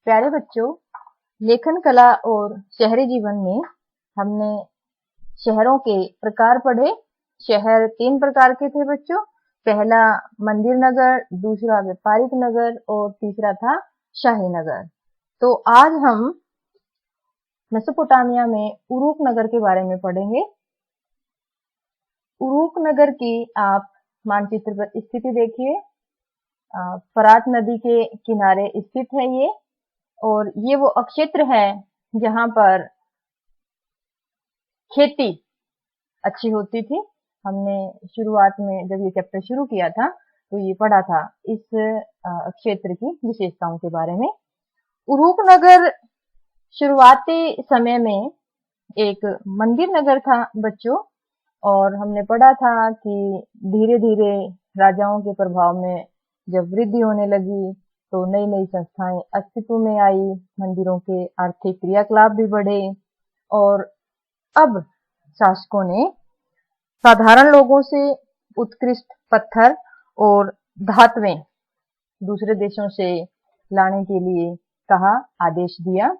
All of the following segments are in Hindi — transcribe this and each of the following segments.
प्यारे बच्चों, लेखन कला और शहरी जीवन में हमने शहरों के प्रकार पढ़े। शहर 3 प्रकार के थे बच्चों। पहला मंदिर नगर, दूसरा व्यापारिक नगर और तीसरा था शाही नगर। तो आज हम मेसोपोटामिया में उरूक नगर के बारे में पढ़ेंगे। उरूक नगर की आप मानचित्र पर स्थिति देखिए। फरात नदी के किनारे स्थित है ये, और ये वो क्षेत्र है जहां पर खेती अच्छी होती थी। हमने शुरुआत में जब ये चैप्टर शुरू किया था तो ये पढ़ा था इस क्षेत्र की विशेषताओं के बारे में। उरूक नगर शुरुआती समय में एक मंदिर नगर था बच्चों, और हमने पढ़ा था कि धीरे धीरे राजाओं के प्रभाव में जब वृद्धि होने लगी तो नई नई संस्थाएं अस्तित्व में आई, मंदिरों के आर्थिक क्रियाकलाप भी बढ़े, और अब शासकों ने साधारण लोगों से उत्कृष्ट पत्थर और धातुएं दूसरे देशों से लाने के लिए कहा, आदेश दिया।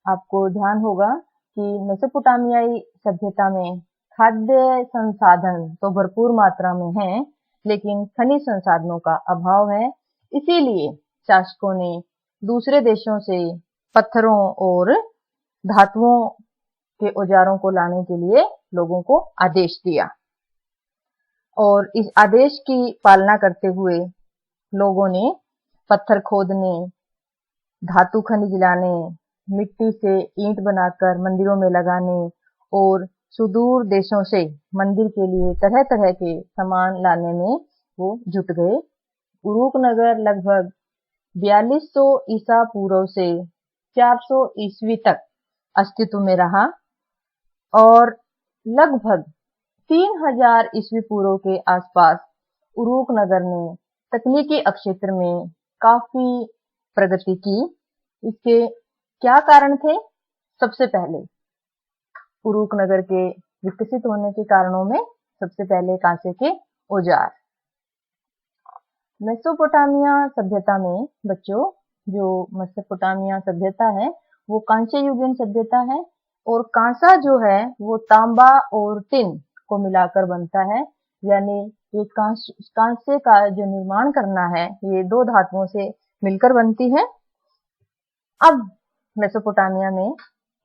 आपको ध्यान होगा कि मेसोपोटामियाई सभ्यता में खाद्य संसाधन तो भरपूर मात्रा में हैं, लेकिन खनिज संसाधनों का अभाव है। इसीलिए शासकों ने दूसरे देशों से पत्थरों और धातुओं के औजारों को लाने के लिए लोगों को आदेश दिया, और इस आदेश की पालना करते हुए लोगों ने पत्थर खोदने, धातु खनिज लाने, मिट्टी से ईंट बनाकर मंदिरों में लगाने और सुदूर देशों से मंदिर के लिए तरह तरह के सामान लाने में वो जुट गए। उरूक नगर लगभग 4200 ईसा पूर्व से 400 ईस्वी तक अस्तित्व में रहा, और लगभग 3000 ईस्वी पूर्व के आसपास उरूक नगर ने तकनीकी क्षेत्र में काफी प्रगति की। इसके क्या कारण थे? सबसे पहले उरूक नगर के विकसित होने के कारणों में सबसे पहले कांसे के औजार। मेसोपोटामिया सभ्यता में बच्चों, जो मेसोपोटामिया सभ्यता है वो कांस्य युगीन सभ्यता है, और कांसा जो है वो तांबा और टिन को मिलाकर बनता है। यानी ये कांसे का जो निर्माण करना है ये 2 धातुओं से मिलकर बनती है। अब मेसोपोटामिया में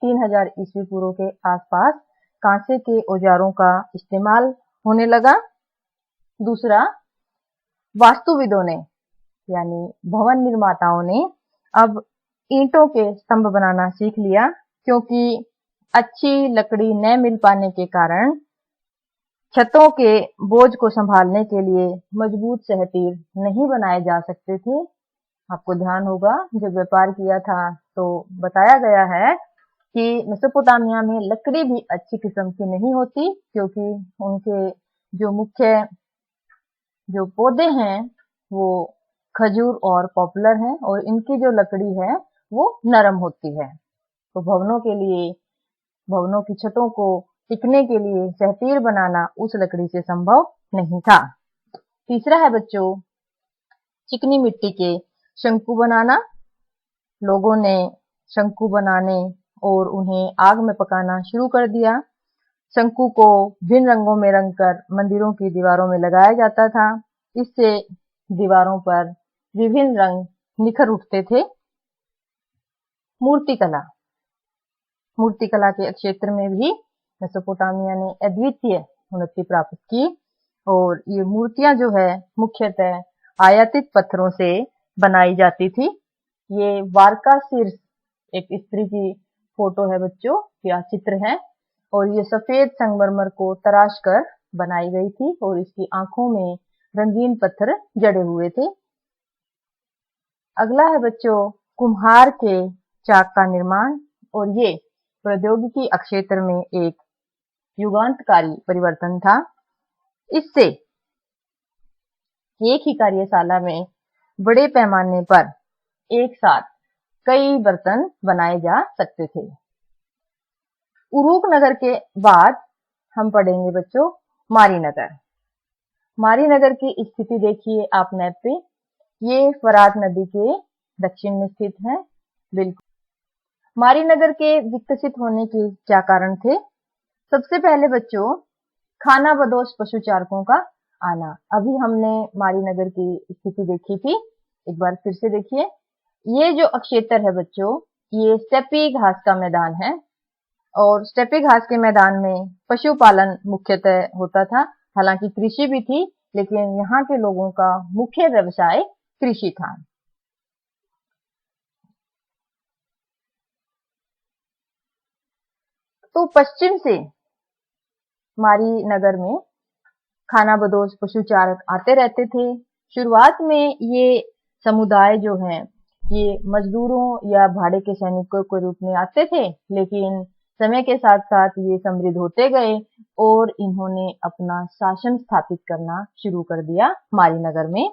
3000 ईस्वी पूर्व के आसपास कांसे के औजारों का इस्तेमाल होने लगा। दूसरा, वास्तुविदों ने यानी भवन निर्माताओं ने अब ईंटों के स्तंभ बनाना सीख लिया, क्योंकि अच्छी लकड़ी न मिल पाने के कारण छतों के बोझ को संभालने के लिए मजबूत सहतीर नहीं बनाए जा सकते थे। आपको ध्यान होगा जब व्यापार किया था तो बताया गया है कि मेसोपोटामिया में लकड़ी भी अच्छी किस्म की नहीं होती, क्योंकि उनके जो मुख्य जो पौधे हैं वो खजूर और पॉपुलर हैं, और इनकी जो लकड़ी है वो नरम होती है। तो भवनों की छतों को टिकने के लिए सहतीर बनाना उस लकड़ी से संभव नहीं था। तीसरा है बच्चों, चिकनी मिट्टी के शंकु बनाना। लोगों ने शंकु बनाने और उन्हें आग में पकाना शुरू कर दिया। शंकु को भिन्न रंगों में रंगकर मंदिरों की दीवारों में लगाया जाता था। इससे दीवारों पर विभिन्न रंग निखर उठते थे। मूर्तिकला के क्षेत्र में भी मेसोपोटामिया ने अद्वितीय उन्नति प्राप्त की, और ये मूर्तियां जो है मुख्यतः आयातित पत्थरों से बनाई जाती थी। ये वारका शीर्ष एक स्त्री की फोटो है बच्चों, या चित्र है, और ये सफेद संगमरमर को तराश कर बनाई गई थी, और इसकी आंखों में रंगीन पत्थर जड़े हुए थे। अगला है बच्चों, कुम्हार के चाक का निर्माण, और ये प्रौद्योगिकी क्षेत्र में एक युगांतकारी परिवर्तन था। इससे एक ही कार्यशाला में बड़े पैमाने पर एक साथ कई बर्तन बनाए जा सकते थे। उरूक नगर के बाद हम पढ़ेंगे बच्चों मारी नगर। मारी नगर की स्थिति देखिए आप मैप पे। ये फरात नदी के दक्षिण में स्थित है। बिल्कुल। मारीनगर के विकसित होने के क्या कारण थे? सबसे पहले बच्चों, खानाबदोश पशुचारकों का आना। अभी हमने मारीनगर की स्थिति देखी थी, एक बार फिर से देखिए। ये जो क्षेत्र है बच्चों, ये स्टेपी घास का मैदान है और स्टेपी घास के मैदान में पशुपालन मुख्यतः होता था। हालांकि कृषि भी थी, लेकिन यहाँ के लोगों का मुख्य व्यवसाय कृषि था। तो पश्चिम से मारीनगर में खानाबदोश पशुचारक आते रहते थे। शुरुआत में ये समुदाय जो है, ये मजदूरों या भाड़े के सैनिकों के रूप में आते थे, लेकिन समय के साथ साथ ये समृद्ध होते गए और इन्होंने अपना शासन स्थापित करना शुरू कर दिया मारीनगर में।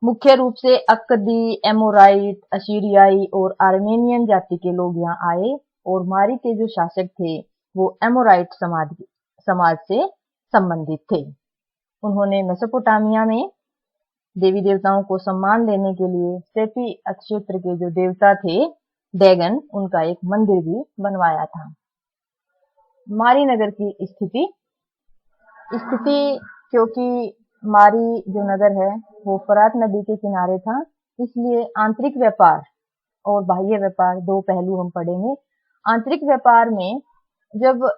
मुख्य रूप से अक्कदी, एमोराइट, अशीरियाई और आर्मेनियन जाति के लोग यहाँ आए और मारी के जो शासक थे वो एमोराइट समाज से संबंधित थे। उन्होंने मेसोपोटामिया में देवी देवताओं को सम्मान देने के लिए स्टेपी क्षेत्र के जो देवता थे डैगन, उनका एक मंदिर भी बनवाया था। मारीनगर की स्थिति क्योंकि मारी जो नगर है वो फरात नदी के किनारे था, इसलिए आंतरिक व्यापार और बाह्य व्यापार दो पहलू हम पढ़ेंगे। आंतरिक व्यापार में जब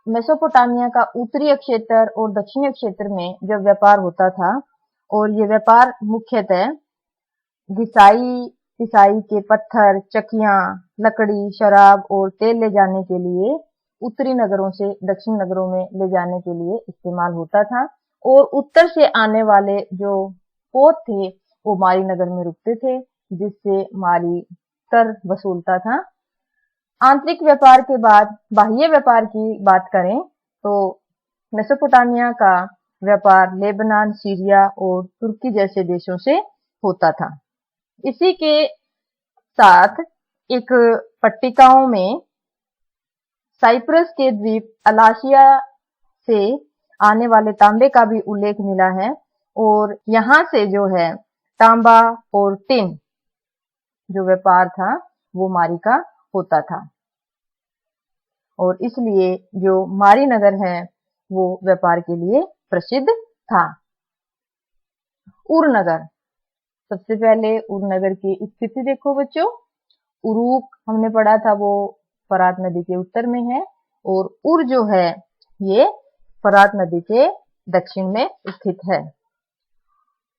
मेसोपोटामिया का उत्तरी क्षेत्र और दक्षिणी क्षेत्र में जब व्यापार होता था, और ये व्यापार मुख्यतः घिसाई के पत्थर, चक्कियां, लकड़ी, शराब और तेल ले जाने के लिए उत्तरी नगरों से दक्षिण नगरों में ले जाने के लिए इस्तेमाल होता था। और उत्तर से आने वाले जो पोत थे वो मारी नगर में रुकते थे, जिससे मारी कर वसूलता था। आंतरिक व्यापार के बाद बाह्य व्यापार की बात करें तो मेसोपोटामिया का व्यापार लेबनान, सीरिया और तुर्की जैसे देशों से होता था। इसी के साथ एक पट्टिकाओं में साइप्रस के द्वीप अलासिया से आने वाले तांबे का भी उल्लेख मिला है और यहाँ से जो है तांबा और टिन जो व्यापार था वो मारी का होता था और इसलिए जो मारी नगर है वो व्यापार के लिए प्रसिद्ध था। उरनगर, सबसे पहले उरनगर की स्थिति देखो बच्चों। उरूक हमने पढ़ा था वो फरात नदी के उत्तर में है और उर जो है ये फरात नदी के दक्षिण में स्थित है।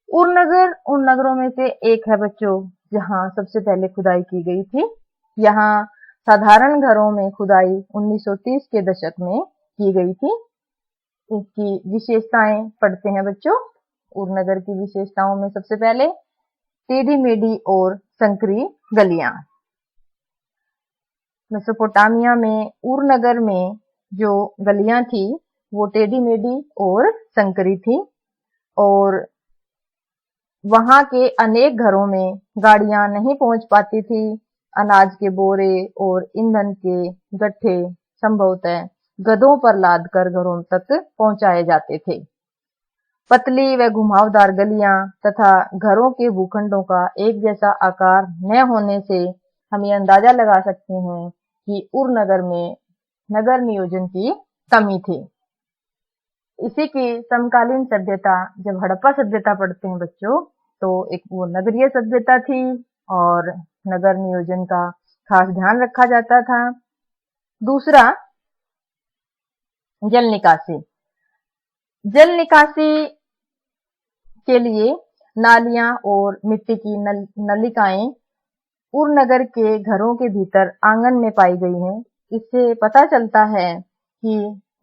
उरनगर उन नगरों में से एक है बच्चों जहां सबसे पहले खुदाई की गई थी। यहाँ साधारण घरों में खुदाई 1930 के दशक में की गई थी। इसकी विशेषताएं पढ़ते हैं बच्चों। उरनगर की विशेषताओं में सबसे पहले टेढ़ी मेढ़ी और संकरी गलियां। मेसोपोटामिया में उरनगर में जो गलियां थी वो टेढ़ी मेढ़ी और संकरी थी और वहां के अनेक घरों में गाड़ियां नहीं पहुंच पाती थी। अनाज के बोरे और ईंधन के गट्ठे संभवतः गधों पर लाद कर घरों तक पहुंचाए जाते थे। पतली व घुमावदार गलियां तथा घरों के भूखंडों का एक जैसा आकार न होने से हम ये अंदाजा लगा सकते हैं कि उरनगर में नगर नियोजन की कमी थी। इसी की समकालीन सभ्यता, जब हड़प्पा सभ्यता पढ़ते हैं बच्चों, तो एक वो नगरीय सभ्यता थी और नगर नियोजन का खास ध्यान रखा जाता था। दूसरा, जल निकासी। जल निकासी के लिए नालियां और मिट्टी की नलिकाएं उरनगर के घरों के भीतर आंगन में पाई गई हैं। इससे पता चलता है कि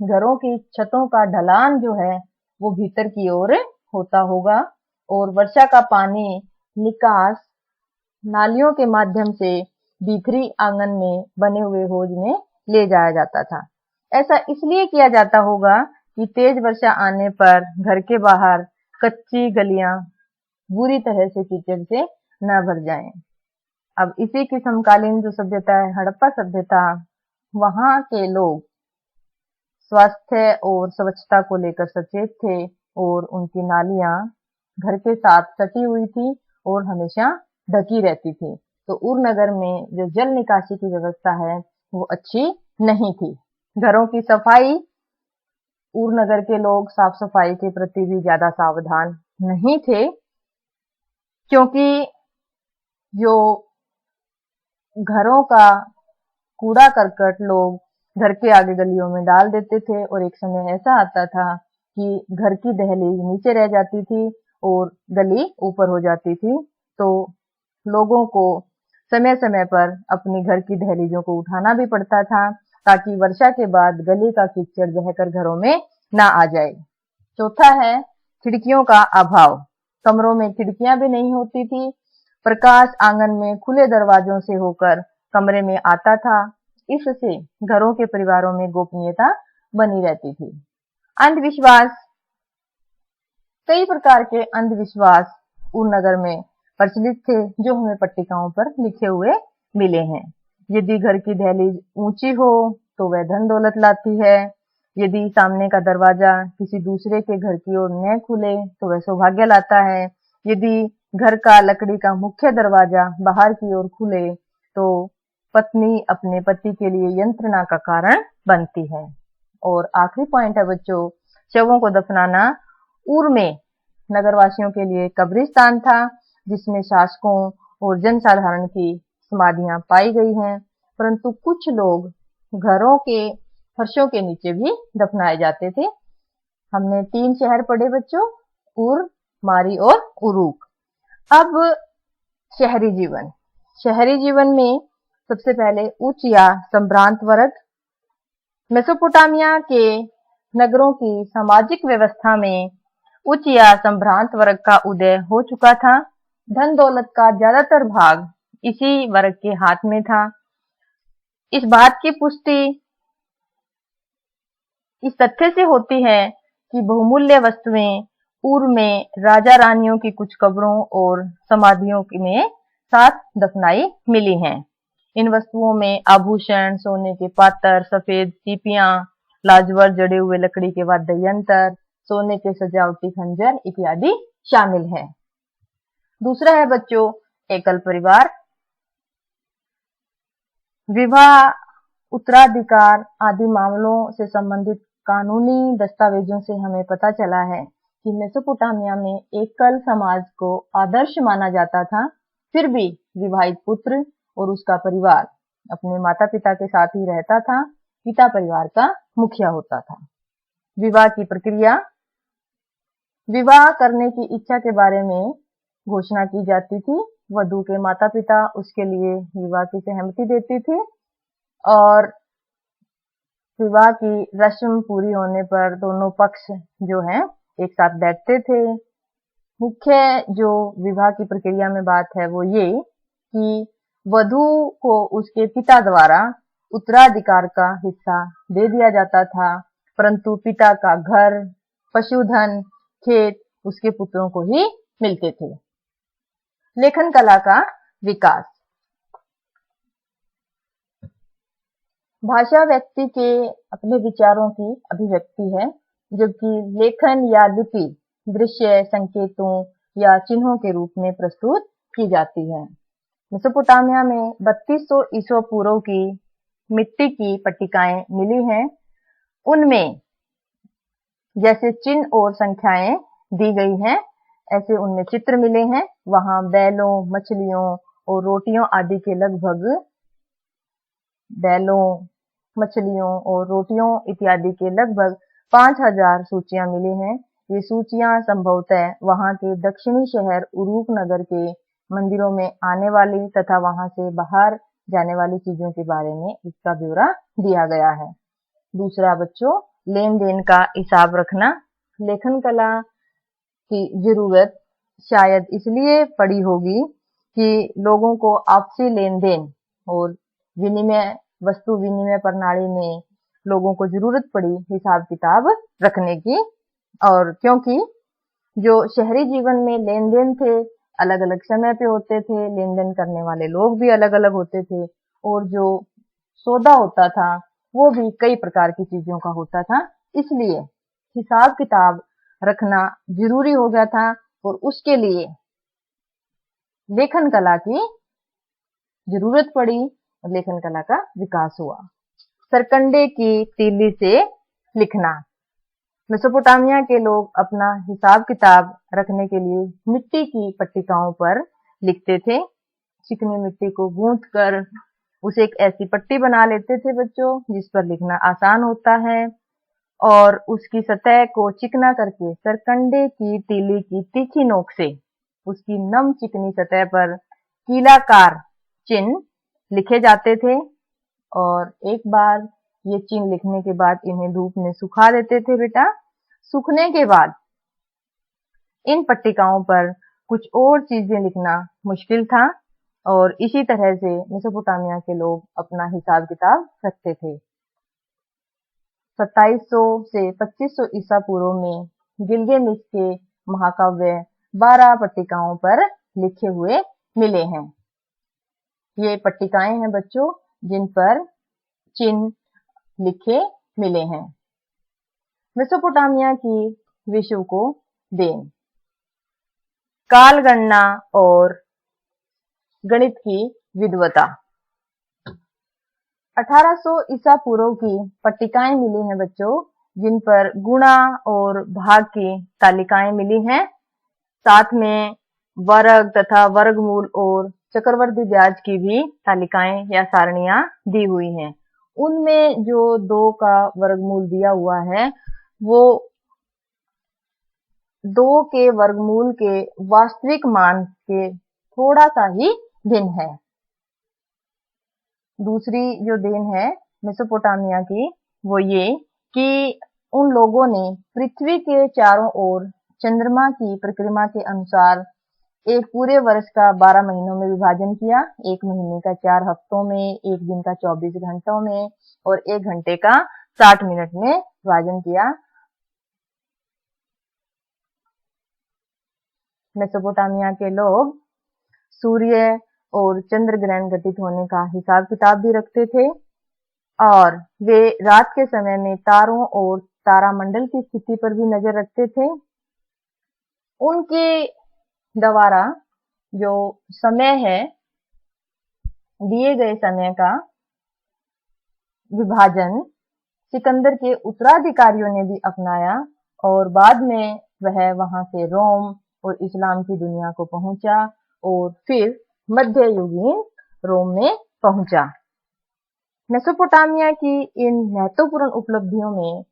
घरों की छतों का ढलान जो है वो भीतर की ओर होता होगा और वर्षा का पानी निकास नालियों के माध्यम से भीतरी आंगन में बने हुए हौज में ले जाया जाता था। ऐसा इसलिए किया जाता होगा कि तेज वर्षा आने पर घर के बाहर कच्ची गलियां बुरी तरह से कीचड़ से न भर जाएं। अब इसी की समकालीन जो सभ्यता है हड़प्पा सभ्यता, वहां के लोग स्वास्थ्य और स्वच्छता को लेकर सचेत थे और उनकी नालियां घर के साथ सटी हुई थी और हमेशा ढकी रहती थी। तो उर नगर में जो जल निकासी की व्यवस्था है वो अच्छी नहीं थी। घरों की सफाई, उर नगर के लोग साफ सफाई के प्रति भी ज्यादा सावधान नहीं थे, क्योंकि जो घरों का कूड़ा करकट लोग घर के आगे गलियों में डाल देते थे, और एक समय ऐसा आता था कि घर की दहलीज नीचे रह जाती थी और गली ऊपर हो जाती थी। तो लोगों को समय समय पर अपनी घर की दहलीजों को उठाना भी पड़ता था, ताकि वर्षा के बाद गली का कीचड़ बहकर घरों में ना आ जाए। चौथा है खिड़कियों का अभाव। कमरों में खिड़कियां भी नहीं होती थी। प्रकाश आंगन में खुले दरवाजों से होकर कमरे में आता था। इससे घरों के परिवारों में गोपनीयता बनी रहती थी। अंधविश्वास, कई प्रकार के अंधविश्वास उन नगर में प्रचलित थे, जो हमें पट्टिकाओं पर लिखे हुए मिले हैं। यदि घर की दहलीज ऊंची हो तो वह धन दौलत लाती है। यदि सामने का दरवाजा किसी दूसरे के घर की ओर न खुले तो वह सौभाग्य लाता है। यदि घर का लकड़ी का मुख्य दरवाजा बाहर की ओर खुले तो पत्नी अपने पति के लिए यंत्रणा का कारण बनती है। और आखिरी पॉइंट है बच्चों, शवों को दफनाना। उर में नगरवासियों के लिए कब्रिस्तान था, जिसमें शासकों और जनसाधारण की समाधियां पाई गई हैं, परंतु कुछ लोग घरों के फर्शों के नीचे भी दफनाए जाते थे। हमने 3 शहर पढ़े बच्चों, उर, मारी और उरूक। अब शहरी जीवन। शहरी जीवन में सबसे पहले उच्च या संभ्रांत वर्ग। मेसोपोटामिया के नगरों की सामाजिक व्यवस्था में उच्च या संभ्रांत वर्ग का उदय हो चुका था। धन दौलत का ज्यादातर भाग इसी वर्ग के हाथ में था। इस बात की पुष्टि इस तथ्य से होती है कि बहुमूल्य वस्तुएं उर में राजा रानियों की कुछ कब्रों और समाधियों में साथ दफनाई मिली हैं। इन वस्तुओं में आभूषण, सोने के पात्र, सफेद सीपियां, लाजवर जड़े हुए लकड़ी के वाद्य यंत्र, सोने के सजावटी खंजर इत्यादि शामिल है। दूसरा है बच्चों एकल परिवार। विवाह, उत्तराधिकार आदि मामलों से संबंधित कानूनी दस्तावेजों से हमें पता चला है कि मेसोपोटामिया में एकल समाज को आदर्श माना जाता था। फिर भी विवाहित पुत्र और उसका परिवार अपने माता पिता के साथ ही रहता था। पिता परिवार का मुखिया होता था। विवाह की प्रक्रिया, विवाह करने की इच्छा के बारे में घोषणा की जाती थी। वधू के माता पिता उसके लिए विवाह की सहमति देती थी, और विवाह की रस्म पूरी होने पर दोनों पक्ष जो हैं एक साथ बैठते थे। मुख्य जो विवाह की प्रक्रिया में बात है वो ये कि वधू को उसके पिता द्वारा उत्तराधिकार का हिस्सा दे दिया जाता था, परंतु पिता का घर, पशुधन, खेत उसके पुत्रों को ही मिलते थे। लेखन कला का विकास। भाषा व्यक्ति के अपने विचारों की अभिव्यक्ति है, जबकि लेखन या लिपि दृश्य, संकेतों या चिन्हों के रूप में प्रस्तुत की जाती है। मेसोपोटामिया में 3200 ईसा पूर्व की मिट्टी की पट्टिकाएं मिली हैं। उनमें जैसे चिन्ह और संख्याएं दी गई हैं, ऐसे उनमें चित्र मिले हैं। वहां बैलों, मछलियों और रोटियों आदि के लगभग इत्यादि के लगभग 5000 सूचियां मिली हैं। ये सूचियां संभवतः वहां के दक्षिणी शहर उरूक नगर के मंदिरों में आने वाली तथा वहां से बाहर जाने वाली चीजों के बारे में इसका ब्यौरा दिया गया है। दूसरा बच्चों, लेन देन का हिसाब रखना। लेखन कला की जरूरत शायद इसलिए पड़ी होगी कि लोगों को आपसी लेन देन और वस्तु विनिमय प्रणाली में लोगों को जरूरत पड़ी हिसाब किताब रखने की। और क्योंकि जो शहरी जीवन में लेन देन थे अलग अलग समय पे होते थे, लेन देन करने वाले लोग भी अलग अलग होते थे, और जो सौदा होता था वो भी कई प्रकार की चीजों का होता था, इसलिए हिसाब किताब रखना जरूरी हो गया था। और उसके लिए लेखन कला की जरूरत पड़ी और लेखन कला का विकास हुआ। सरकंडे की तीली से लिखना। मेसोपोटामिया के लोग अपना हिसाब किताब रखने के लिए मिट्टी की पट्टिकाओं पर लिखते थे। चिकनी मिट्टी को गूंथ कर उसे एक ऐसी पट्टी बना लेते थे बच्चों, जिस पर लिखना आसान होता है, और उसकी सतह को चिकना करके सरकंडे की तीली की तीखी नोक से उसकी नम चिकनी सतह पर कीलाकार चिन्ह लिखे जाते थे। और एक बार ये चिन्ह लिखने के बाद इन्हें धूप में सुखा देते थे बेटा। सूखने के बाद इन पट्टिकाओं पर कुछ और चीजें लिखना मुश्किल था, और इसी तरह से मेसोपोटामिया के लोग अपना हिसाब किताब रखते थे। 2700 से 2500 ईसा पूर्व में गिलगामेश के महाकाव्य 12 पट्टिकाओं पर लिखे हुए मिले हैं। ये पट्टिकाएं हैं बच्चों जिन पर चिन्ह लिखे मिले हैं। मेसोपोटामिया की विश्व को देन। काल गणना और गणित की विद्वता। 1800 ईसा पूर्व की पट्टिकाएं मिली हैं बच्चों, जिन पर गुणा और भाग की तालिकाएं मिली हैं। साथ में वर्ग तथा वर्गमूल और चक्रवर्ती ब्याज की भी तालिकाएं या सारणियां दी हुई हैं। उनमें जो 2 का वर्गमूल दिया हुआ है वो 2 के वर्गमूल के वास्तविक मान के थोड़ा सा ही भिन्न है। दूसरी जो देन है मेसोपोटामिया की वो ये कि उन लोगों ने पृथ्वी के चारों ओर चंद्रमा की परिक्रमा के अनुसार एक पूरे वर्ष का 12 महीनों में विभाजन किया। 1 महीने का 4 हफ्तों में, 1 दिन का 24 घंटों में और 1 घंटे का 60 मिनट में विभाजन किया। मेसोपोटामिया के लोग सूर्य और चंद्र ग्रहण घटित होने का हिसाब किताब भी रखते थे, और वे रात के समय में तारों और तारामंडल की स्थिति पर भी नजर रखते थे। उनके द्वारा जो समय है, दिए गए समय का विभाजन सिकंदर के उत्तराधिकारियों ने भी अपनाया, और बाद में वह वहां से रोम और इस्लाम की दुनिया को पहुंचा और फिर मध्ययुगीन रोम में पहुंचा। मेसोपोटामिया की इन महत्वपूर्ण उपलब्धियों में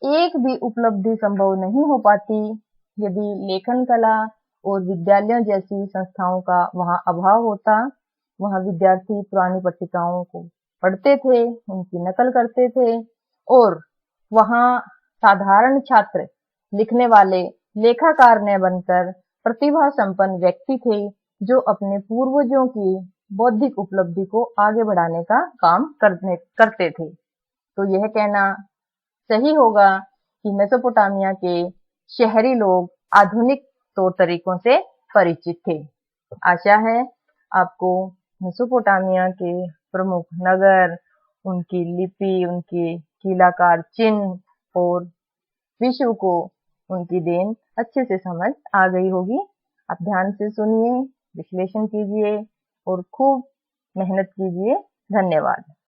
एक भी उपलब्धि संभव नहीं हो पाती यदि लेखन कला और विद्यालयों जैसी संस्थाओं का वहां अभाव होता। वहां विद्यार्थी पुरानी पत्रिकाओं को पढ़ते थे, उनकी नकल करते थे, और वहां साधारण छात्र लिखने वाले लेखाकार न बनकर प्रतिभा संपन्न व्यक्ति थे जो अपने पूर्वजों की बौद्धिक उपलब्धि को आगे बढ़ाने का काम करते थे। तो यह कहना सही होगा कि मेसोपोटामिया के शहरी लोग आधुनिक तौर तरीकों से परिचित थे। आशा है आपको मेसोपोटामिया के प्रमुख नगर, उनकी लिपि, उनकी कीलाकार चिन्ह और विश्व को उनकी देन अच्छे से समझ आ गई होगी। आप ध्यान से सुनिए, विश्लेषण कीजिए और खूब मेहनत कीजिए। धन्यवाद।